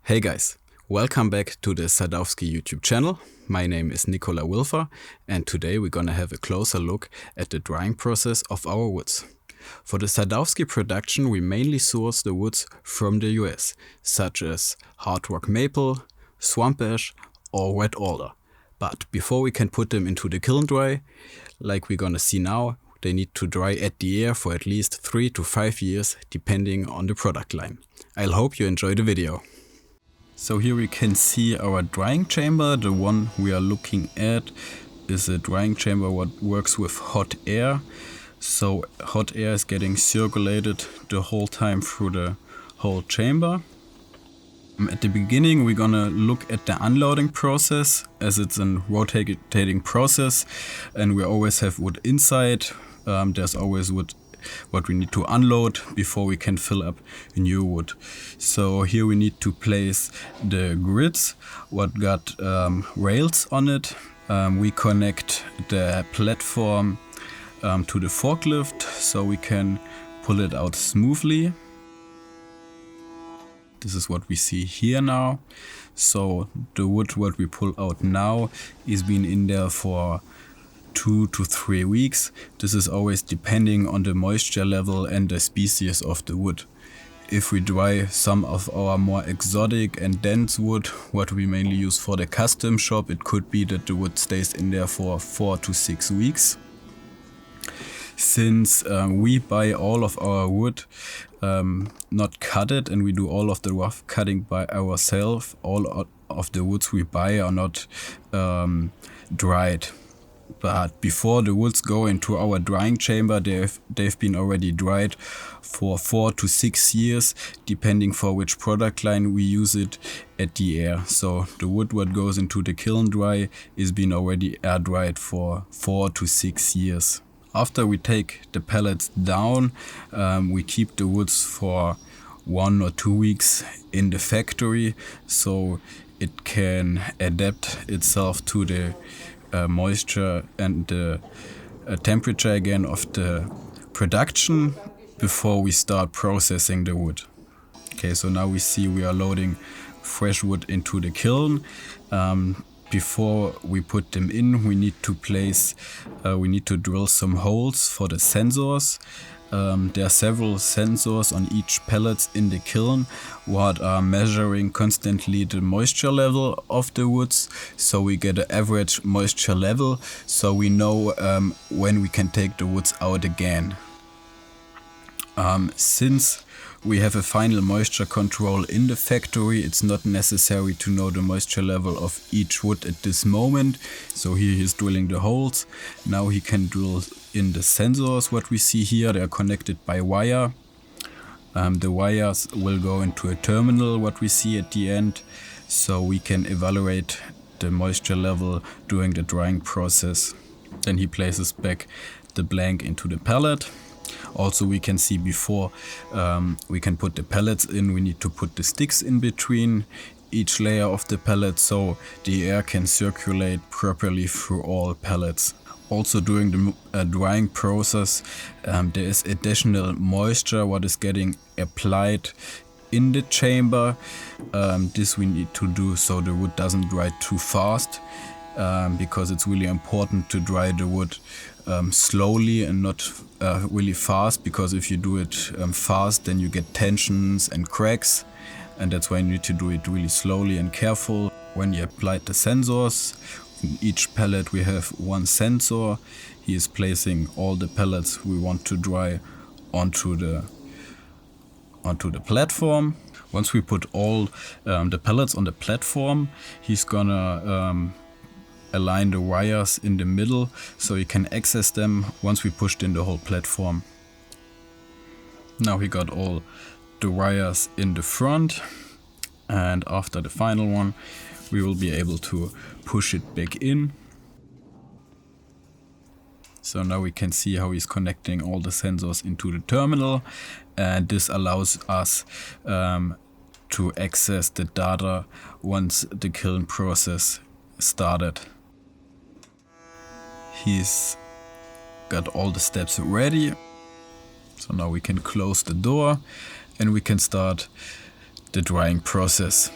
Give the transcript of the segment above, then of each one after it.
Hey guys, welcome back to the Sadowsky YouTube channel. My name is Nicolas Wilfer and today we're gonna have a closer look at the drying process of our woods. For the Sadowsky production we mainly source the woods from the US, such as hard rock maple, swamp ash or red alder. But before we can put them into the kiln dry, like we're gonna see now, they need to dry at the air for at least 3 to 5 years depending on the product line. I hope you enjoy the video. So here we can see our drying chamber. The one we are looking at is a drying chamber what works with hot air. So hot air is getting circulated the whole time through the whole chamber. At the beginning we're gonna look at the unloading process, as it's a rotating process and we always have wood inside. There's always wood what we need to unload before we can fill up new wood. So here we need to place the grids what got rails on it. We connect the platform to the forklift so we can pull it out smoothly. This is what we see here now. So the wood what we pull out now is been in there for 2 to 3 weeks. This is always depending on the moisture level and the species of the wood. If we dry some of our more exotic and dense wood, what we mainly use for the custom shop, it could be that the wood stays in there for 4 to 6 weeks. Since we buy all of our wood not cut it and we do all of the rough cutting by ourselves, all of the woods we buy are not dried. But before the woods go into our drying chamber, they've been already dried for 4 to 6 years, depending for which product line we use it at the air. So the wood what goes into the kiln dry is been already air dried for 4 to 6 years. After we take the pellets down, we keep the woods for 1 or 2 weeks in the factory, so it can adapt itself to the moisture and the temperature again of the production before we start processing the wood. Okay, so now we see we are loading fresh wood into the kiln. Before we put them in, we need to drill some holes for the sensors. There are several sensors on each pellet in the kiln what are measuring constantly the moisture level of the woods, so we get an average moisture level, so we know when we can take the woods out again. Since we have a final moisture control in the factory, it's not necessary to know the moisture level of each wood at this moment. So here he's drilling the holes. Now he can drill in the sensors what we see here. They are connected by wire. The wires will go into a terminal what we see at the end, so we can evaluate the moisture level during the drying process. Then he places back the blank into the pellet. Also we can see before we can put the pellets in, we need to put the sticks in between each layer of the pellet so the air can circulate properly through all pellets. Also during the drying process there is additional moisture what is getting applied in the chamber. This we need to do so the wood doesn't dry too fast, because it's really important to dry the wood slowly and not really fast, because if you do it fast then you get tensions and cracks, and that's why you need to do it really slowly and careful. When you apply the sensors, in each pellet we have one sensor. He is placing all the pellets we want to dry onto the platform. Once we put all the pellets on the platform, he's gonna align the wires in the middle so you can access them once we pushed in the whole platform. Now he got all the wires in the front, and after the final one we will be able to push it back in. So now we can see how he's connecting all the sensors into the terminal, and this allows us to access the data once the kiln process started. He's got all the steps ready, so now we can close the door and we can start the drying process.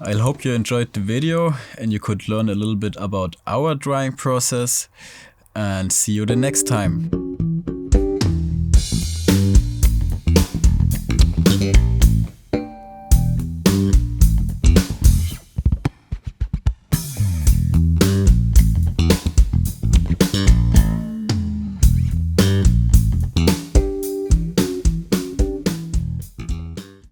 I hope you enjoyed the video and you could learn a little bit about our drying process, and see you the next time.